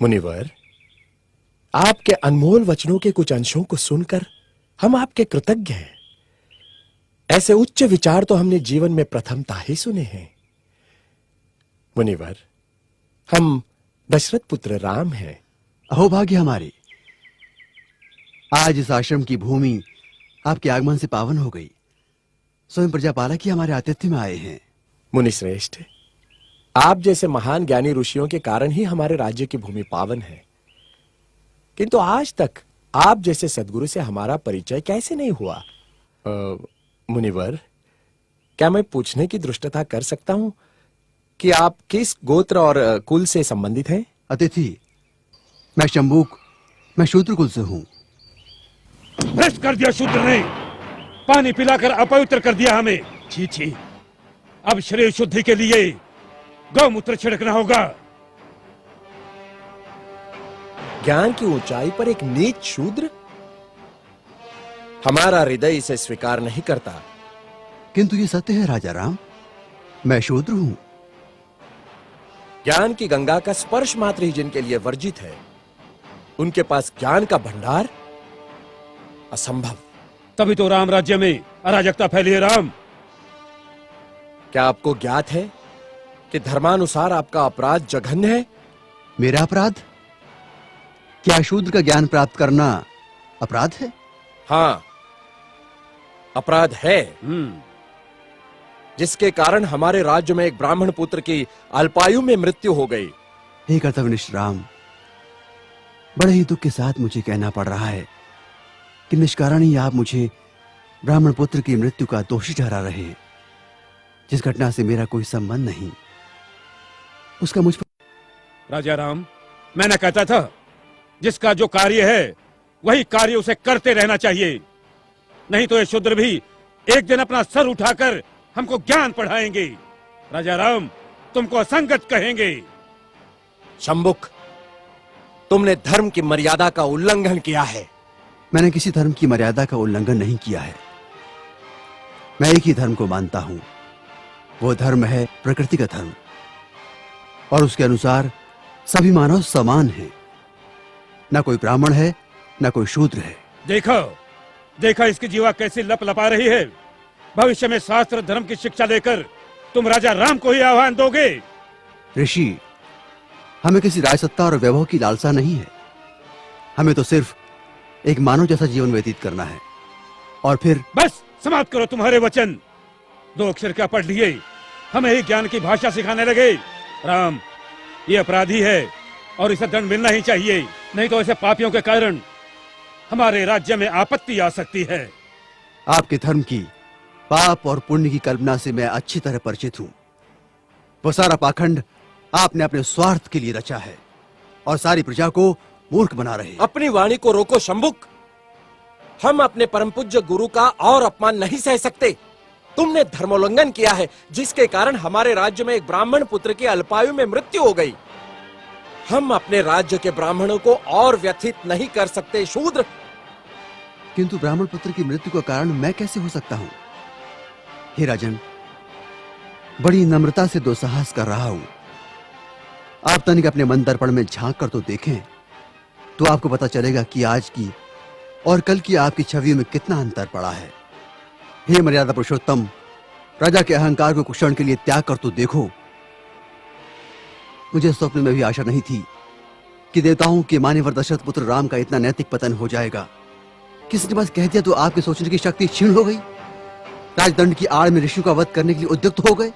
मुनिवर, आपके अनमोल वचनों के कुछ अंशों को सुनकर हम आपके कृतज्ञ हैं। ऐसे उच्च विचार तो हमने जीवन में प्रथमतः ही सुने हैं। मुनिवर, हम दशरथ पुत्र राम हैं। अहोभाग्य हमारे, आज इस आश्रम की भूमि आपके आगमन से पावन हो गई। स्वयं प्रजापालक ही हमारे आतिथ्य में आए हैं। मुनिश्रेष्ठ, आप जैसे महान ज्ञानी ऋषियों के कारण ही हमारे राज्य की भूमि पावन है, किंतु आज तक आप जैसे सद्गुरु से हमारा परिचय कैसे नहीं हुआ? मुनिवर, क्या मैं पूछने की धृष्टता कर सकता हूं कि आप किस गोत्र और कुल से संबंधित हैं? अतिथि, मैं शंभूक, मैं शूद्र कुल से हूं। भ्रष्ट कर दिया शूद्र ने, पानी पिलाकर अपवित्र कर दिया हमें। छी छी, अब शरीर शुद्धि के लिए गौमूत्र छिड़कना होगा। ज्ञान की ऊंचाई पर एक नीच शूद्र? हमारा हृदय इसे स्वीकार नहीं करता। किंतु ये सत्य है राजा राम, मैं शूद्र हूं। ज्ञान की गंगा का स्पर्श मात्र ही जिनके लिए वर्जित है, उनके पास ज्ञान का भंडार असंभव। तभी तो राम राज्य में अराजकता फैली है। राम, क्या आपको ज्ञात है कि धर्मानुसार आपका अपराध जघन्य है? मेरा अपराध? क्या शूद्र का ज्ञान प्राप्त करना अपराध है? हाँ, अपराध है, जिसके कारण हमारे राज्य में एक ब्राह्मण पुत्र की अल्पायु में मृत्यु हो गई। हे कर्तव्यनिष्ठ राम, बड़े ही दुख के साथ मुझे कहना पड़ रहा है कि निष्कारण ही आप मुझे ब्राह्मण पुत्र की मृत्यु का दोषी ठहरा रहे हैं, जिस घटना से मेरा कोई संबंध नहीं, उसका मुझ पर। राजा राम, मैं न कहता था जिसका जो कार्य है वही कार्य उसे करते रहना चाहिए, नहीं तो ये शूद्र भी एक दिन अपना सर उठाकर हमको ज्ञान पढ़ाएंगे। राजा राम, तुमको असंगत कहेंगे। शंभुक, तुमने धर्म की मर्यादा का उल्लंघन किया है। मैंने किसी धर्म की मर्यादा का उल्लंघन नहीं किया है। मैं एक ही धर्म को मानता हूं, वो धर्म है प्रकृति का धर्म, और उसके अनुसार सभी मानव समान हैं। न कोई ब्राह्मण है, न कोई शूद्र है। देखो देखो इसकी जीवा कैसी लप लपा रही है। भविष्य में शास्त्र धर्म की शिक्षा लेकर तुम राजा राम को ही आह्वान दोगे। ऋषि, हमें किसी राजसत्ता और वैभव की लालसा नहीं है। हमें तो सिर्फ एक मानव जैसा जीवन व्यतीत करना है, और फिर बस समाप्त करो तुम्हारे वचन। 2 अक्षर क्या पढ़ लिए, हमें ही ज्ञान की भाषा सिखाने लगे। राम, ये अपराधी है और इसे दंड मिलना ही चाहिए, नहीं तो ऐसे पापियों के कारण हमारे राज्य में आपत्ति आ सकती है। आपके धर्म की पाप और पुण्य की कल्पना से मैं अच्छी तरह परिचित हूं। वो सारा पाखंड आपने अपने स्वार्थ के लिए रचा है और सारी प्रजा को मूर्ख बना रहे हैं। अपनी वाणी को रोको शंभुक। हम अपने परम पूज्य गुरु का और अपमान नहीं सह सकते। तुमने धर्मोल्लंघन किया है, जिसके कारण हमारे राज्य में एक ब्राह्मण पुत्र की अल्पायु में मृत्यु हो गई। हम अपने राज्य के ब्राह्मणों को और व्यथित नहीं कर सकते शूद्र। किंतु ब्राह्मण पुत्र की मृत्यु का कारण मैं कैसे हो सकता हूं? हे राजन, बड़ी नम्रता से दुस्साहस कर रहा हूं। आप तनिक अपने मन दर्पण में झांक कर तो देखें, तो आपको पता चलेगा कि आज की और कल की आपकी छवि में कितना अंतर पड़ा है। हे मर्यादा पुरुषोत्तम, राजा के अहंकार को कुछ क्षण के लिए त्याग कर तो देखो। मुझे स्वप्न में भी आशा नहीं थी कि देवताओं के मान्यवर दशरथ पुत्र राम का इतना नैतिक पतन हो जाएगा। किसी ने बस कह दिया तो आपके सोचने की शक्ति क्षीण हो गई। राजदंड की आड़ में ऋषि का वध करने के लिए उद्युक्त हो गए।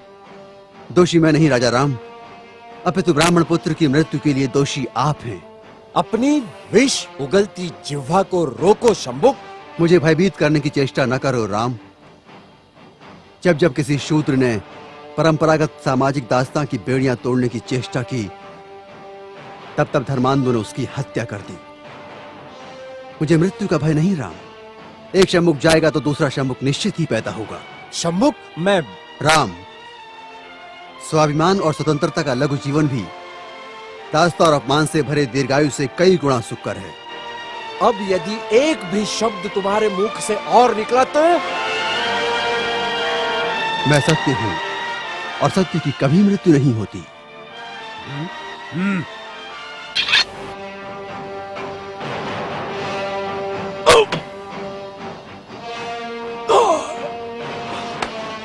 दोषी मैं नहीं राजा राम, अपितु ब्राह्मण पुत्र की मृत्यु के लिए दोषी आप हैं। अपनी विष उगलती जिह्वा को रोको शंभुक। मुझे भयभीत करने की चेष्टा न करो राम। जब जब किसी शूद्र ने परंपरागत सामाजिक दास्तां की बेड़ियां तोड़ने की चेष्टा की, तब तब धर्मांधों ने उसकी हत्या कर दी। मुझे मृत्यु का भय नहीं राम। एक शंभुक जाएगा तो दूसरा शंभुक निश्चित ही पैदा होगा। शंभुक, मैं राम, स्वाभिमान और स्वतंत्रता का लघु जीवन भी दास्ता और अपमान से भरे दीर्घायु से कई गुणा सुकर है। अब यदि एक भी शब्द तुम्हारे मुख से और निकला तो मैं सत्य हूं और सत्य की कभी मृत्यु नहीं होती।